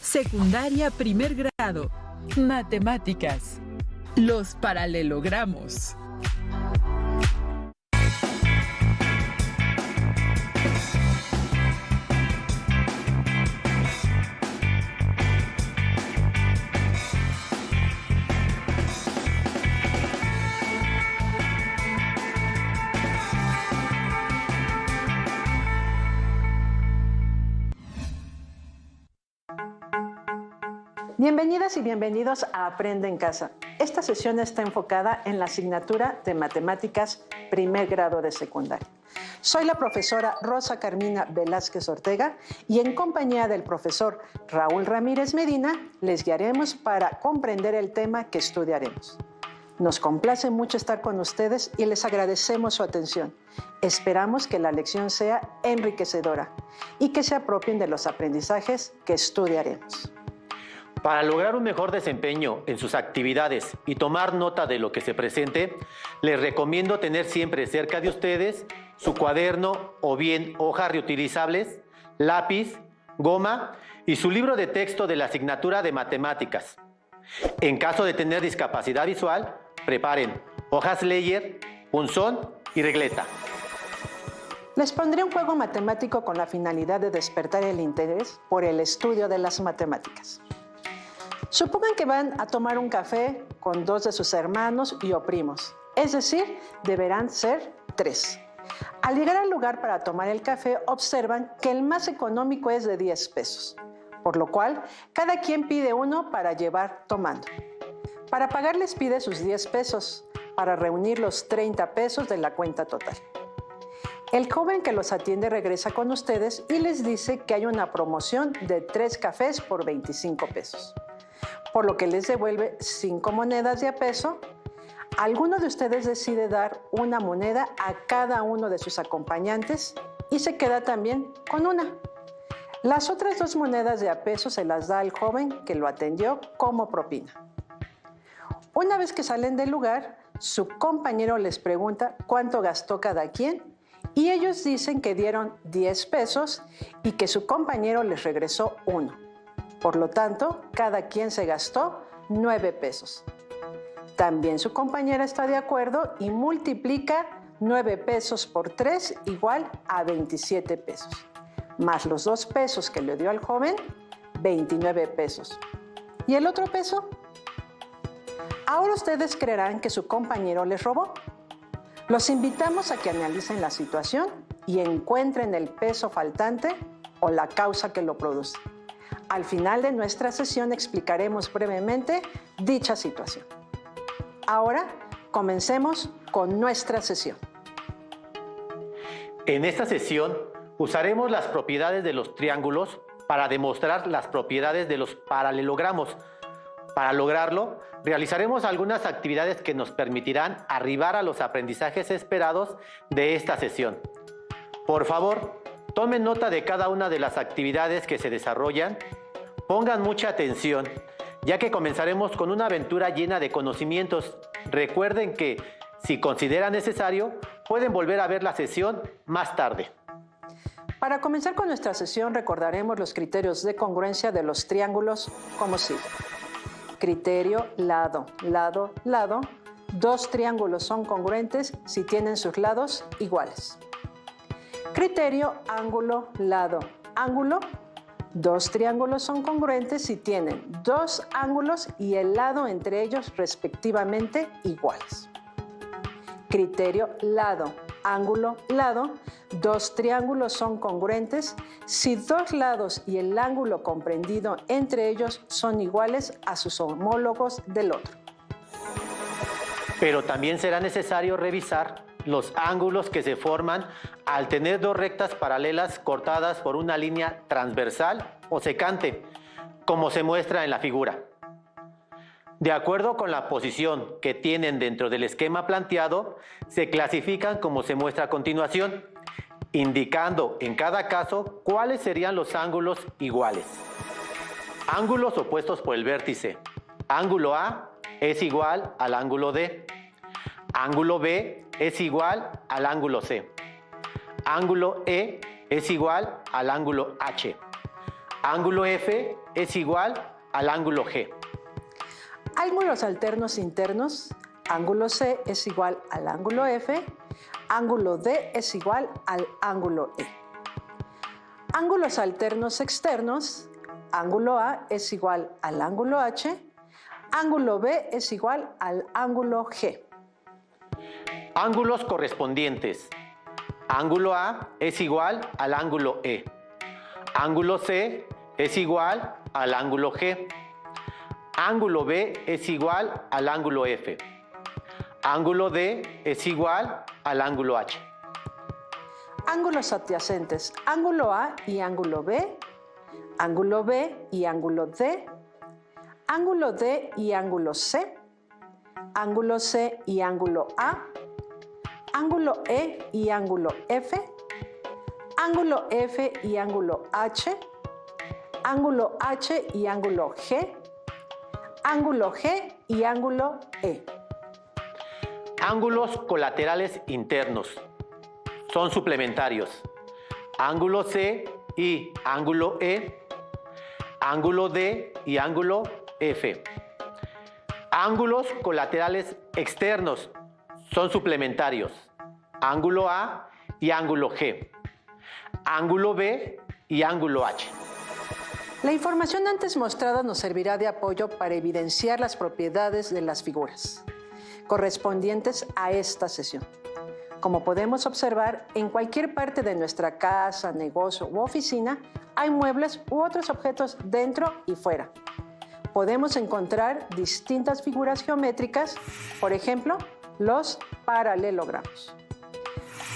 Secundaria primer grado. Matemáticas. Los paralelogramos. Bienvenidas y bienvenidos a Aprende en Casa. Esta sesión está enfocada en la asignatura de Matemáticas primer grado de secundaria. Soy la profesora Rosa Carmina Velázquez Ortega y en compañía del profesor Raúl Ramírez Medina les guiaremos para comprender el tema que estudiaremos. Nos complace mucho estar con ustedes y les agradecemos su atención. Esperamos que la lección sea enriquecedora y que se apropien de los aprendizajes que estudiaremos. Para lograr un mejor desempeño en sus actividades y tomar nota de lo que se presente, les recomiendo tener siempre cerca de ustedes su cuaderno o bien hojas reutilizables, lápiz, goma y su libro de texto de la asignatura de matemáticas. En caso de tener discapacidad visual, preparen hojas Leyer, punzón y regleta. Les pondré un juego matemático con la finalidad de despertar el interés por el estudio de las matemáticas. Supongan que van a tomar un café con dos de sus hermanos y o primos, es decir, deberán ser 3. Al llegar al lugar para tomar el café, observan que el más económico es de 10 pesos, por lo cual cada quien pide uno para llevar tomando. Para pagar les pide sus 10 pesos, para reunir los 30 pesos de la cuenta total. El joven que los atiende regresa con ustedes y les dice que hay una promoción de 3 cafés por 25 pesos. Por lo que les devuelve 5 monedas de a peso. Alguno de ustedes decide dar una moneda a cada uno de sus acompañantes y se queda también con una. Las otras 2 monedas de a peso se las da al joven que lo atendió como propina. Una vez que salen del lugar, su compañero les pregunta cuánto gastó cada quien y ellos dicen que dieron 10 pesos y que su compañero les regresó 1. Por lo tanto, cada quien se gastó 9 pesos. También su compañera está de acuerdo y multiplica 9 pesos por 3 igual a 27 pesos. Más los 2 pesos que le dio al joven, 29 pesos. ¿Y el otro peso? Ahora ustedes creerán que su compañero les robó. Los invitamos a que analicen la situación y encuentren el peso faltante o la causa que lo produce. Al final de nuestra sesión explicaremos brevemente dicha situación. Ahora, comencemos con nuestra sesión. En esta sesión usaremos las propiedades de los triángulos para demostrar las propiedades de los paralelogramos. Para lograrlo, realizaremos algunas actividades que nos permitirán arribar a los aprendizajes esperados de esta sesión. Por favor, tomen nota de cada una de las actividades que se desarrollan. Pongan mucha atención, ya que comenzaremos con una aventura llena de conocimientos. Recuerden que, si consideran necesario, pueden volver a ver la sesión más tarde. Para comenzar con nuestra sesión, recordaremos los criterios de congruencia de los triángulos como sigue. Criterio lado, lado, lado. 2 triángulos son congruentes si tienen sus lados iguales. Criterio ángulo, lado, ángulo. 2 triángulos son congruentes si tienen 2 ángulos y el lado entre ellos respectivamente iguales. Criterio lado, ángulo, lado. 2 triángulos son congruentes si 2 lados y el ángulo comprendido entre ellos son iguales a sus homólogos del otro. Pero también será necesario revisar los ángulos que se forman al tener 2 rectas paralelas cortadas por una línea transversal o secante, como se muestra en la figura. De acuerdo con la posición que tienen dentro del esquema planteado, se clasifican como se muestra a continuación, indicando en cada caso cuáles serían los ángulos iguales. Ángulos opuestos por el vértice. Ángulo A es igual al ángulo D. Ángulo B es igual al ángulo C. Ángulo E es igual al ángulo H. Ángulo F es igual al ángulo G. Ángulos alternos internos, ángulo C es igual al ángulo F, ángulo D es igual al ángulo E. Ángulos alternos externos, ángulo A es igual al ángulo H, ángulo B es igual al ángulo G. Ángulos correspondientes. Ángulo A es igual al ángulo E. Ángulo C es igual al ángulo G. Ángulo B es igual al ángulo F. Ángulo D es igual al ángulo H. Ángulos adyacentes, ángulo A y ángulo B y ángulo D, ángulo D y ángulo C, ángulo C y ángulo A, ángulo E y ángulo F, ángulo F y ángulo H, ángulo H y ángulo G, ángulo G y ángulo E. Ángulos colaterales internos. Son suplementarios. Ángulo C y ángulo E, ángulo D y ángulo F. Ángulos colaterales externos son suplementarios. Ángulo A y ángulo G. Ángulo B y ángulo H. La información antes mostrada nos servirá de apoyo para evidenciar las propiedades de las figuras correspondientes a esta sesión. Como podemos observar, en cualquier parte de nuestra casa, negocio u oficina hay muebles u otros objetos dentro y fuera. Podemos encontrar distintas figuras geométricas, por ejemplo, los paralelogramos.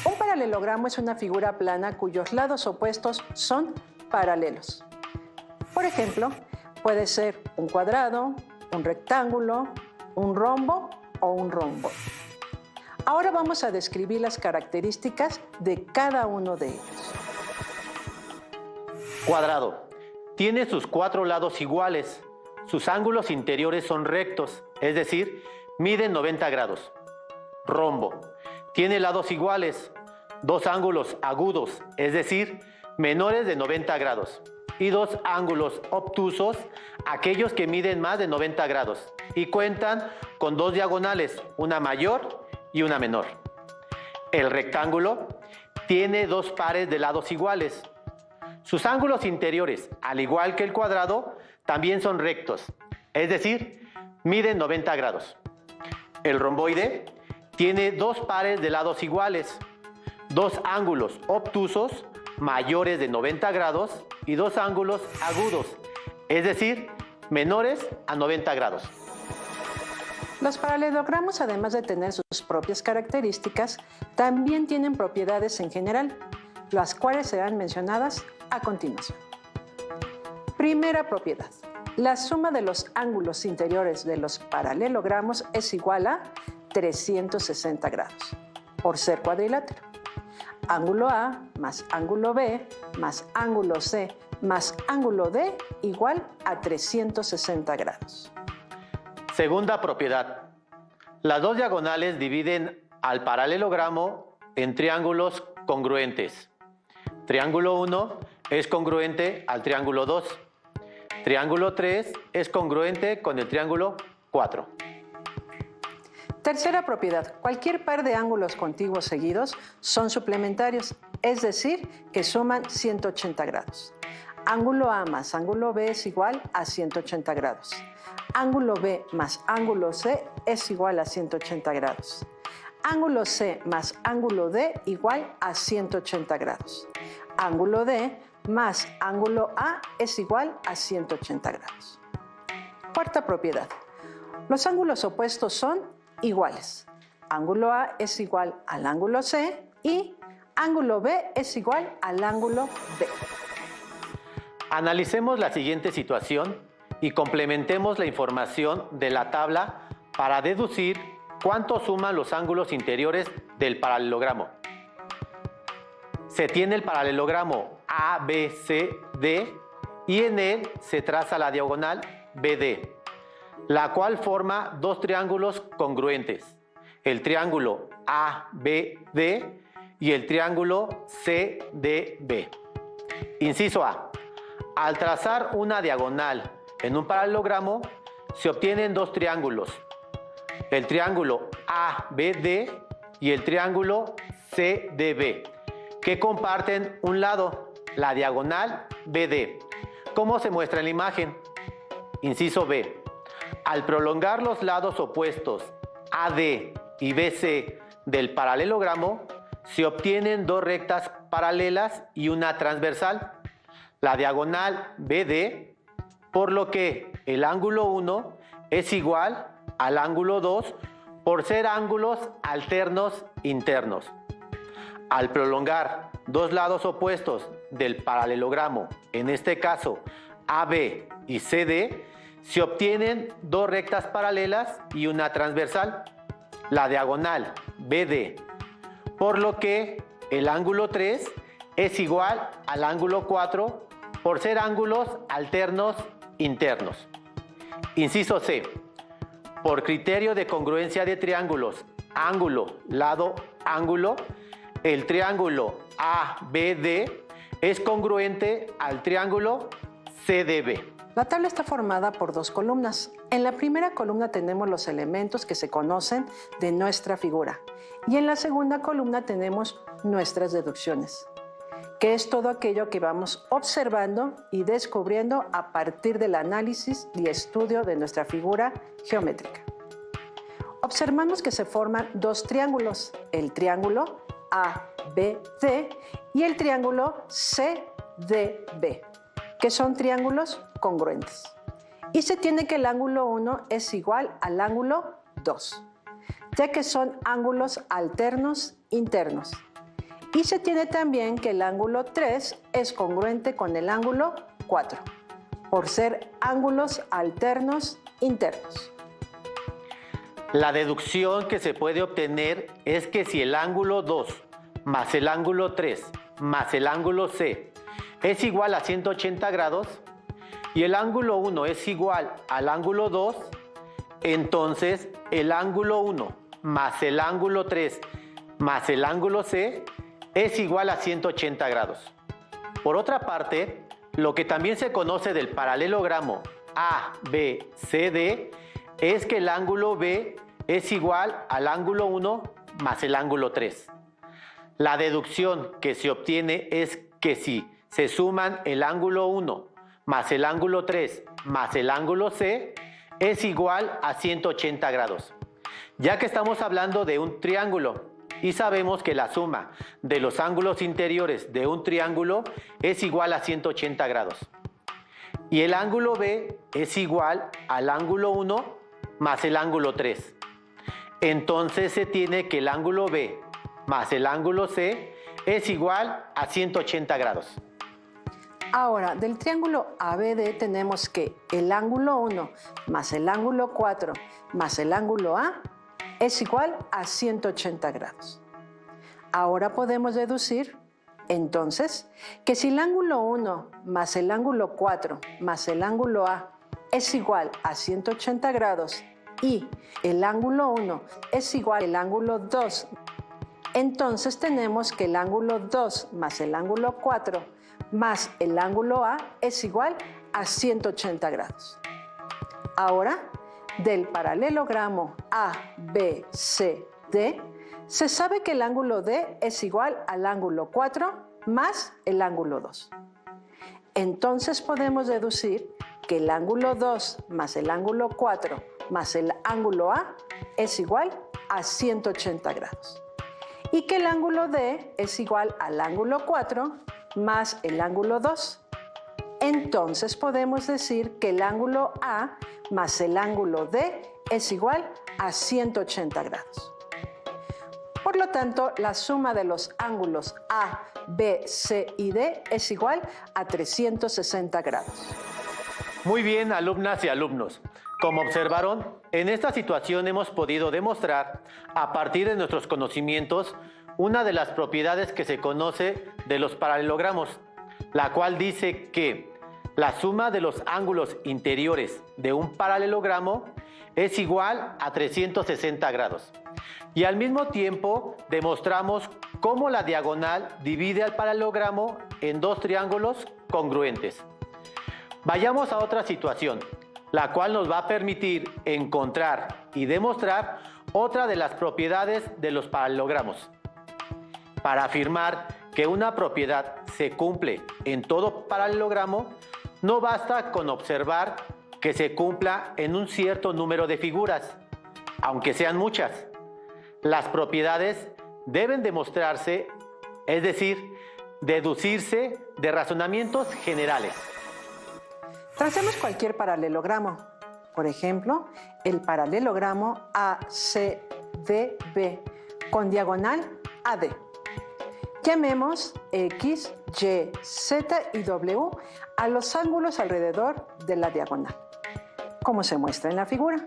Un paralelogramo es una figura plana cuyos lados opuestos son paralelos. Por ejemplo, puede ser un cuadrado, un rectángulo, un rombo o un rombo. Ahora vamos a describir las características de cada uno de ellos. Cuadrado. Tiene sus 4 lados iguales. Sus ángulos interiores son rectos, es decir, miden 90 grados. Rombo. Tiene lados iguales, 2 ángulos agudos, es decir, menores de 90 grados. Y 2 ángulos obtusos, aquellos que miden más de 90 grados y cuentan con 2 diagonales, una mayor y una menor. El rectángulo tiene 2 pares de lados iguales. Sus ángulos interiores, al igual que el cuadrado, también son rectos, es decir, miden 90 grados. El romboide tiene 2 pares de lados iguales, 2 ángulos obtusos mayores de 90 grados y 2 ángulos agudos, es decir, menores a 90 grados. Los paralelogramos, además de tener sus propias características, también tienen propiedades en general, las cuales serán mencionadas a continuación. Primera propiedad. La suma de los ángulos interiores de los paralelogramos es igual a 360 grados, por ser cuadrilátero. Ángulo A más ángulo B más ángulo C más ángulo D igual a 360 grados. Segunda propiedad. Las 2 diagonales dividen al paralelogramo en triángulos congruentes. Triángulo 1 es congruente al triángulo 2. Triángulo 3 es congruente con el triángulo 4. Tercera propiedad. Cualquier par de ángulos contiguos seguidos son suplementarios, es decir, que suman 180 grados. Ángulo A más ángulo B es igual a 180 grados. Ángulo B más ángulo C es igual a 180 grados. Ángulo C más ángulo D igual a 180 grados. Ángulo D más ángulo A es igual a 180 grados. Cuarta propiedad. Los ángulos opuestos son iguales. Ángulo A es igual al ángulo C y ángulo B es igual al ángulo B. Analicemos la siguiente situación y complementemos la información de la tabla para deducir cuánto suman los ángulos interiores del paralelogramo. Se tiene el paralelogramo ABCD y en él se traza la diagonal BD, la cual forma 2 triángulos congruentes, el triángulo ABD y el triángulo CDB. Inciso A. Al trazar una diagonal en un paralelogramo, se obtienen dos triángulos, el triángulo ABD y el triángulo CDB, que comparten un lado, la diagonal BD, como se muestra en la imagen. Inciso B. Al prolongar los lados opuestos AD y BC del paralelogramo, se obtienen dos rectas paralelas y una transversal, la diagonal BD, por lo que el ángulo 1 es igual al ángulo 2 por ser ángulos alternos internos. Al prolongar dos lados opuestos del paralelogramo, en este caso AB y CD, se obtienen dos rectas paralelas y una transversal, la diagonal BD, por lo que el ángulo 3 es igual al ángulo 4 por ser ángulos alternos internos. Inciso C. Por criterio de congruencia de triángulos, ángulo, lado, ángulo, el triángulo ABD es congruente al triángulo CDB. La tabla está formada por dos columnas. En la primera columna tenemos los elementos que se conocen de nuestra figura y en la segunda columna tenemos nuestras deducciones, que es todo aquello que vamos observando y descubriendo a partir del análisis y estudio de nuestra figura geométrica. Observamos que se forman dos triángulos, el triángulo ABD y el triángulo CDB, que son triángulos congruentes. Y se tiene que el ángulo 1 es igual al ángulo 2, ya que son ángulos alternos internos. Y se tiene también que el ángulo 3 es congruente con el ángulo 4, por ser ángulos alternos internos. La deducción que se puede obtener es que si el ángulo 2 más el ángulo 3 más el ángulo C es igual a 180 grados y el ángulo 1 es igual al ángulo 2, entonces el ángulo 1 más el ángulo 3 más el ángulo C es igual a 180 grados. Por otra parte, lo que también se conoce del paralelogramo ABCD es que el ángulo B es igual al ángulo 1 más el ángulo 3. La deducción que se obtiene es que si se suman el ángulo 1 más el ángulo 3 más el ángulo C es igual a 180 grados. Ya que estamos hablando de un triángulo y sabemos que la suma de los ángulos interiores de un triángulo es igual a 180 grados. Y el ángulo B es igual al ángulo 1 más el ángulo 3. Entonces se tiene que el ángulo B más el ángulo C es igual a 180 grados. Ahora, del triángulo ABD tenemos que el ángulo 1 más el ángulo 4 más el ángulo A es igual a 180 grados. Ahora podemos deducir, entonces, que si el ángulo 1 más el ángulo 4 más el ángulo A es igual a 180 grados y el ángulo 1 es igual al ángulo 2, entonces tenemos que el ángulo 2 más el ángulo 4 más el ángulo A es igual a 180 grados. Ahora, del paralelogramo ABCD, se sabe que el ángulo D es igual al ángulo 4 más el ángulo 2. Entonces podemos deducir que el ángulo 2 más el ángulo 4 más el ángulo A es igual a 180 grados. Y que el ángulo D es igual al ángulo 4 más el ángulo 2. Entonces podemos decir que el ángulo A más el ángulo D es igual a 180 grados. Por lo tanto, la suma de los ángulos A, B, C y D es igual a 360 grados. Muy bien, alumnas y alumnos. Como observaron, en esta situación hemos podido demostrar, a partir de nuestros conocimientos, una de las propiedades que se conoce de los paralelogramos, la cual dice que la suma de los ángulos interiores de un paralelogramo es igual a 360 grados. Y al mismo tiempo demostramos cómo la diagonal divide al paralelogramo en dos triángulos congruentes. Vayamos a otra situación, la cual nos va a permitir encontrar y demostrar otra de las propiedades de los paralelogramos. Para afirmar que una propiedad se cumple en todo paralelogramo, no basta con observar que se cumpla en un cierto número de figuras, aunque sean muchas. Las propiedades deben demostrarse, es decir, deducirse de razonamientos generales. Tracemos cualquier paralelogramo. Por ejemplo, el paralelogramo ACDB con diagonal AD. Llamemos X, Y, Z y W a los ángulos alrededor de la diagonal, como se muestra en la figura.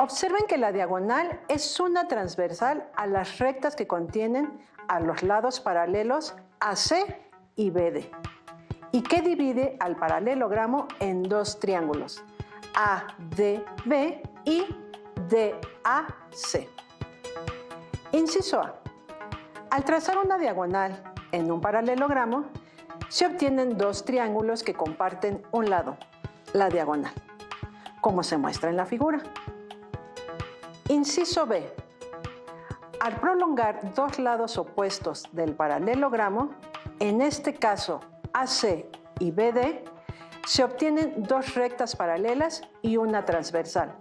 Observen que la diagonal es una transversal a las rectas que contienen a los lados paralelos AC y BD, y que divide al paralelogramo en dos triángulos, ADB y DAC. Inciso A. Al trazar una diagonal en un paralelogramo, se obtienen dos triángulos que comparten un lado, la diagonal, como se muestra en la figura. Inciso B. Al prolongar dos lados opuestos del paralelogramo, en este caso AC y BD, se obtienen dos rectas paralelas y una transversal,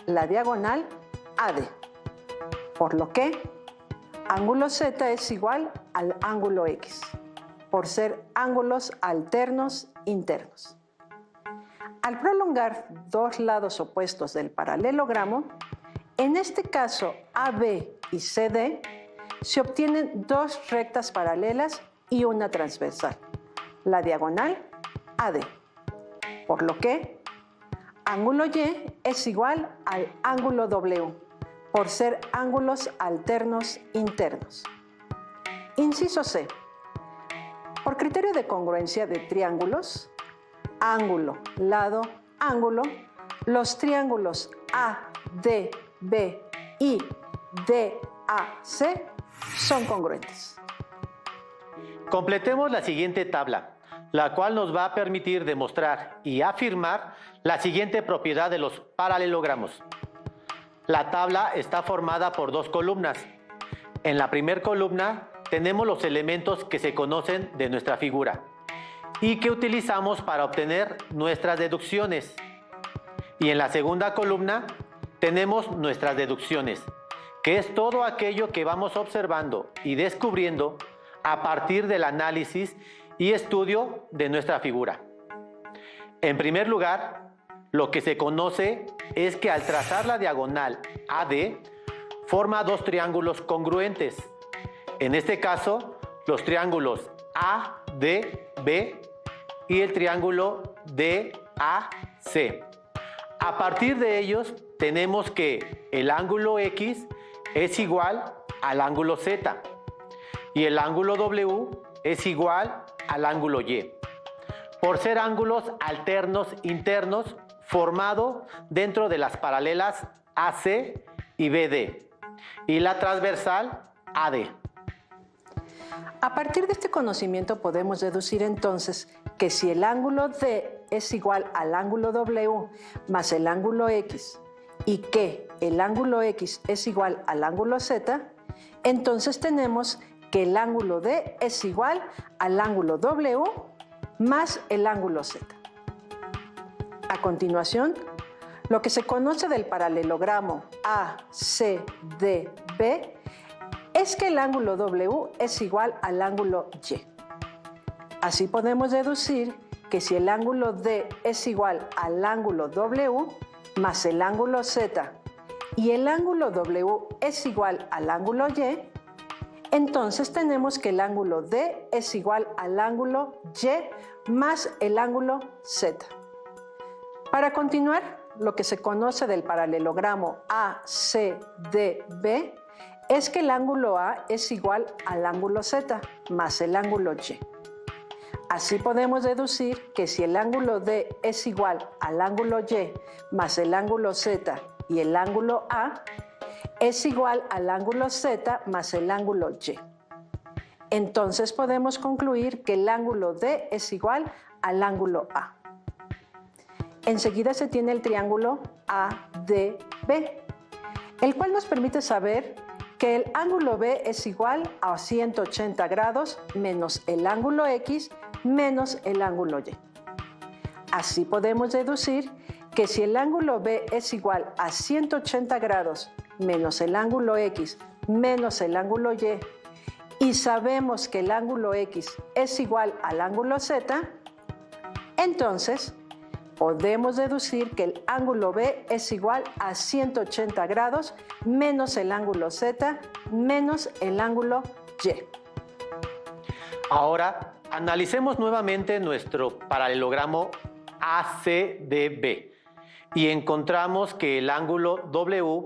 la diagonal AD, por lo que ángulo Z es igual al ángulo X, por ser ángulos alternos internos. Al prolongar dos lados opuestos del paralelogramo, en este caso AB y CD, se obtienen dos rectas paralelas y una transversal, la diagonal AD, por lo que ángulo Y es igual al ángulo W, por ser ángulos alternos internos. Inciso C. Por criterio de congruencia de triángulos, ángulo, lado, ángulo, los triángulos ADB y DAC son congruentes. Completemos la siguiente tabla, la cual nos va a permitir demostrar y afirmar la siguiente propiedad de los paralelogramos. La tabla está formada por dos columnas. En la primera columna tenemos los elementos que se conocen de nuestra figura y que utilizamos para obtener nuestras deducciones. Y en la segunda columna tenemos nuestras deducciones, que es todo aquello que vamos observando y descubriendo a partir del análisis y estudio de nuestra figura. En primer lugar, lo que se conoce es que al trazar la diagonal AD, forma dos triángulos congruentes. En este caso, los triángulos ADB y el triángulo DAC. A partir de ellos, tenemos que el ángulo X es igual al ángulo Z y el ángulo W es igual al ángulo Y, por ser ángulos alternos internos formado dentro de las paralelas AC y BD y la transversal AD. A partir de este conocimiento podemos deducir entonces que si el ángulo D es igual al ángulo W más el ángulo X y que el ángulo X es igual al ángulo Z, entonces tenemos que el ángulo D es igual al ángulo W más el ángulo Z. A continuación, lo que se conoce del paralelogramo ACDB es que el ángulo W es igual al ángulo Y. Así podemos deducir que si el ángulo D es igual al ángulo W más el ángulo Z y el ángulo W es igual al ángulo Y, entonces tenemos que el ángulo D es igual al ángulo Y más el ángulo Z. Para continuar, lo que se conoce del paralelogramo ACDB es que el ángulo A es igual al ángulo Z más el ángulo Y. Así podemos deducir que si el ángulo D es igual al ángulo Y más el ángulo Z y el ángulo A, es igual al ángulo Z más el ángulo Y. Entonces podemos concluir que el ángulo D es igual al ángulo A. enseguida se tiene el triángulo ADB, el cual nos permite saber que el ángulo B es igual a 180 grados menos el ángulo X menos el ángulo Y. Así podemos deducir que si el ángulo B es igual a 180 grados menos el ángulo X menos el ángulo Y, y sabemos que el ángulo X es igual al ángulo Z, entonces podemos deducir que el ángulo B es igual a 180 grados menos el ángulo Z menos el ángulo Y. Ahora, analicemos nuevamente nuestro paralelogramo ACDB y encontramos que el ángulo W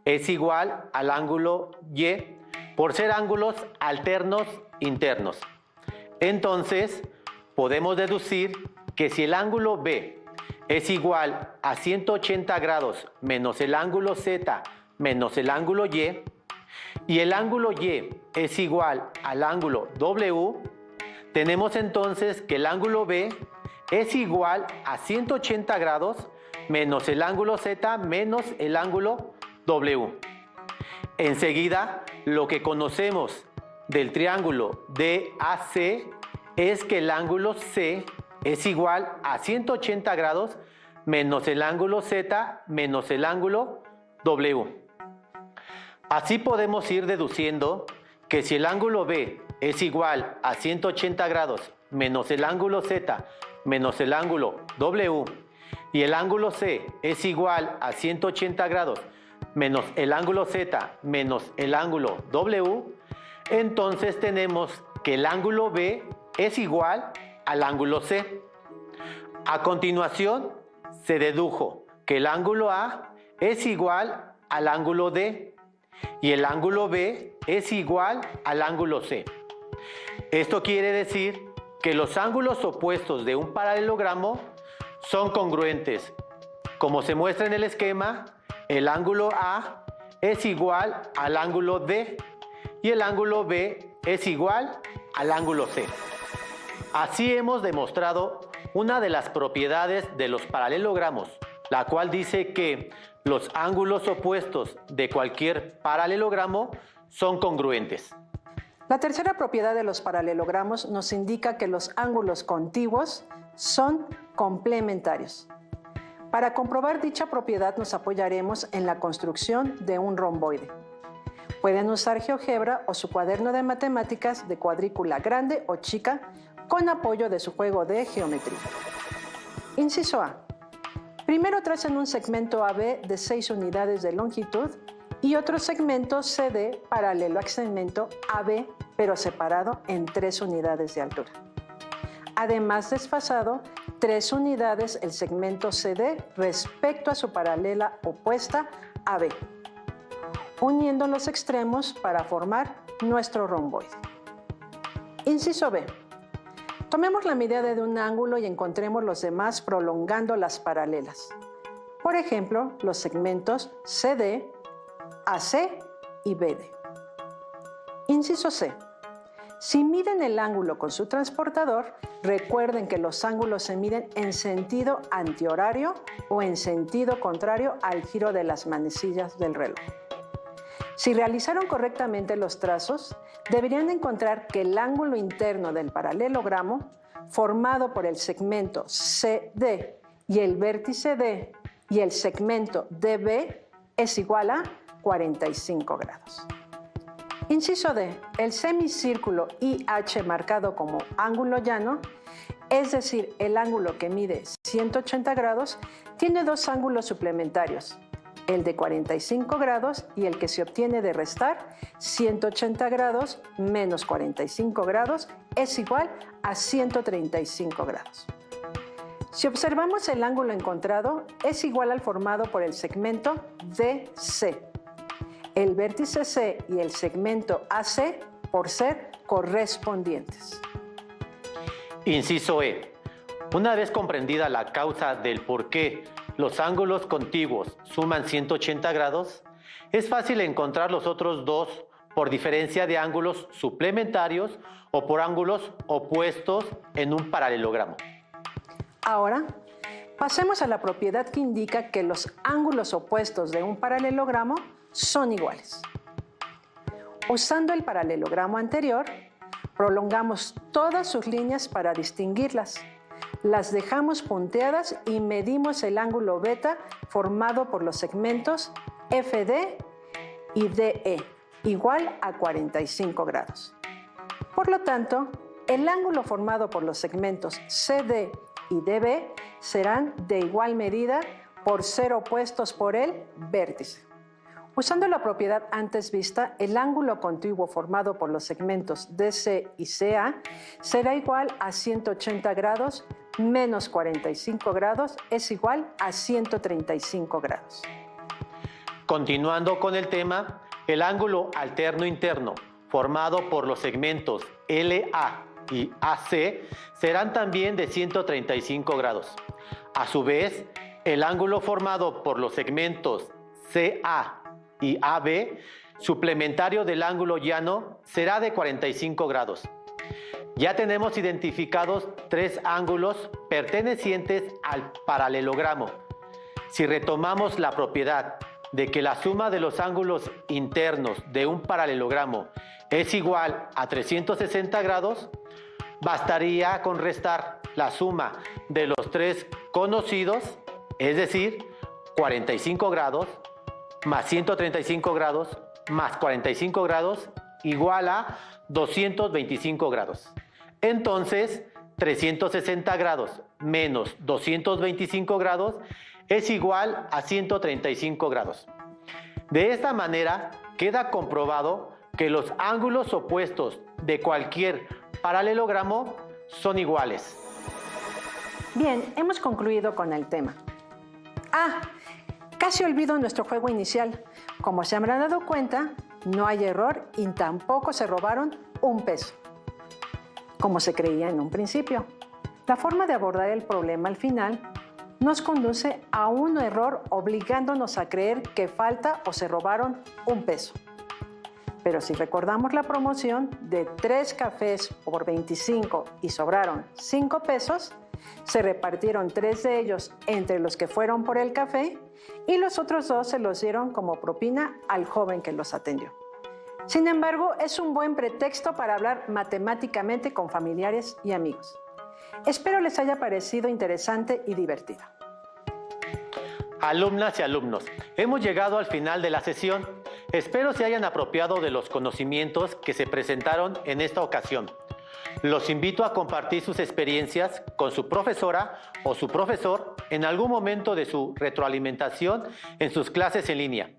es igual al ángulo Y por ser ángulos alternos internos. Entonces, podemos deducir que si el ángulo B es igual a 180 grados menos el ángulo Z menos el ángulo Y el ángulo Y es igual al ángulo W, tenemos entonces que el ángulo B es igual a 180 grados menos el ángulo Z menos el ángulo W. Enseguida, lo que conocemos del triángulo DAC es que el ángulo C es igual a 180 grados menos el ángulo Z menos el ángulo W. Así podemos ir deduciendo que si el ángulo B es igual a 180 grados menos el ángulo Z menos el ángulo W y el ángulo C es igual a 180 grados menos el ángulo Z menos el ángulo W, entonces tenemos que el ángulo B es igual al ángulo C. A continuación, se dedujo que el ángulo A es igual al ángulo D y el ángulo B es igual al ángulo C. Esto quiere decir que los ángulos opuestos de un paralelogramo son congruentes. Como se muestra en el esquema, el ángulo A es igual al ángulo D y el ángulo B es igual al ángulo C. Así hemos demostrado una de las propiedades de los paralelogramos, la cual dice que los ángulos opuestos de cualquier paralelogramo son congruentes. La tercera propiedad de los paralelogramos nos indica que los ángulos contiguos son complementarios. Para comprobar dicha propiedad nos apoyaremos en la construcción de un romboide. Pueden usar GeoGebra o su cuaderno de matemáticas de cuadrícula grande o chica con apoyo de su juego de geometría. Inciso A. Primero tracen un segmento AB de 6 unidades de longitud y otro segmento CD paralelo al segmento AB, pero separado en 3 unidades de altura. Además, desfasado 3 unidades el segmento CD respecto a su paralela opuesta AB, uniendo los extremos para formar nuestro romboide. Inciso B. Tomemos la medida de un ángulo y encontremos los demás prolongando las paralelas. Por ejemplo, los segmentos CD, AC y BD. Inciso C. Si miden el ángulo con su transportador, recuerden que los ángulos se miden en sentido antihorario o en sentido contrario al giro de las manecillas del reloj. Si realizaron correctamente los trazos, deberían encontrar que el ángulo interno del paralelogramo, formado por el segmento CD y el vértice D y el segmento DB, es igual a 45 grados. Inciso D. El semicírculo IH marcado como ángulo llano, es decir, el ángulo que mide 180 grados, tiene 2 ángulos suplementarios, el de 45 grados y el que se obtiene de restar 180 grados menos 45 grados es igual a 135 grados. Si observamos el ángulo encontrado, es igual al formado por el segmento DC, el vértice C y el segmento AC por ser correspondientes. Inciso E. Una vez comprendida la causa del por qué los ángulos contiguos suman 180 grados, es fácil encontrar los otros dos por diferencia de ángulos suplementarios o por ángulos opuestos en un paralelogramo. Ahora, Pasemos a la propiedad que indica que los ángulos opuestos de un paralelogramo son iguales. Usando el paralelogramo anterior, prolongamos todas sus líneas para distinguirlas. Las dejamos punteadas y medimos el ángulo beta formado por los segmentos FD y DE, igual a 45 grados. Por lo tanto, el ángulo formado por los segmentos CD y DB serán de igual medida por ser opuestos por el vértice. Usando la propiedad antes vista, el ángulo contiguo formado por los segmentos DC y CA será igual a 180 grados menos 45 grados es igual a 135 grados. Continuando con el tema, el ángulo alterno interno formado por los segmentos LA y AC serán también de 135 grados. A su vez, el ángulo formado por los segmentos CA y AB, suplementario del ángulo llano, será de 45 grados. Ya tenemos identificados 3 ángulos pertenecientes al paralelogramo. Si retomamos la propiedad de que la suma de los ángulos internos de un paralelogramo es igual a 360 grados, bastaría con restar la suma de los 3 conocidos, es decir, 45 grados más 135 grados más 45 grados igual a 225 grados. Entonces, 360 grados menos 225 grados es igual a 135 grados. De esta manera, queda comprobado que los ángulos opuestos de cualquier paralelogramo son iguales. Bien, hemos concluido con el tema. Casi olvido nuestro juego inicial. Como se habrán dado cuenta, no hay error y tampoco se robaron un peso, como se creía en un principio. La forma de abordar el problema al final nos conduce a un error obligándonos a creer que falta o se robaron un peso. Pero si recordamos la promoción de 3 cafés por 25 y sobraron 5 pesos, se repartieron 3 de ellos entre los que fueron por el café y los otros 2 se los dieron como propina al joven que los atendió. Sin embargo, es un buen pretexto para hablar matemáticamente con familiares y amigos. Espero les haya parecido interesante y divertido. Alumnas y alumnos, hemos llegado al final de la sesión. Espero se hayan apropiado de los conocimientos que se presentaron en esta ocasión. Los invito a compartir sus experiencias con su profesora o su profesor en algún momento de su retroalimentación en sus clases en línea.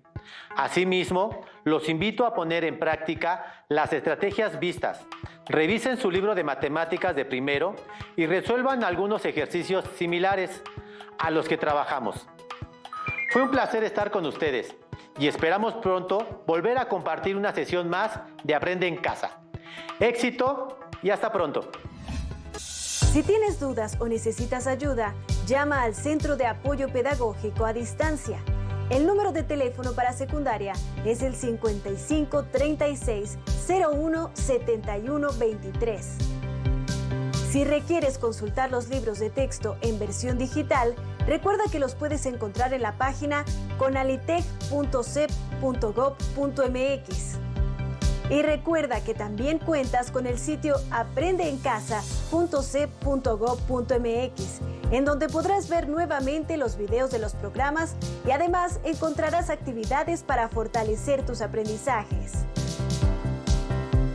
Asimismo, los invito a poner en práctica las estrategias vistas. Revisen su libro de matemáticas de primero y resuelvan algunos ejercicios similares a los que trabajamos. Fue un placer estar con ustedes y esperamos pronto volver a compartir una sesión más de Aprende en Casa. Éxito y hasta pronto. Si tienes dudas o necesitas ayuda, llama al Centro de Apoyo Pedagógico a Distancia. El número de teléfono para secundaria es el 55 36 01 71 23. Si requieres consultar los libros de texto en versión digital, recuerda que los puedes encontrar en la página conalitec.cep.gov.mx. Y recuerda que también cuentas con el sitio aprendeencasa.cep.gov.mx, en donde podrás ver nuevamente los videos de los programas y además encontrarás actividades para fortalecer tus aprendizajes.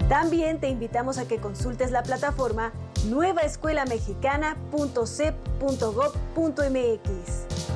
También te invitamos a que consultes la plataforma nuevaescuelamexicana.cep.gov.mx.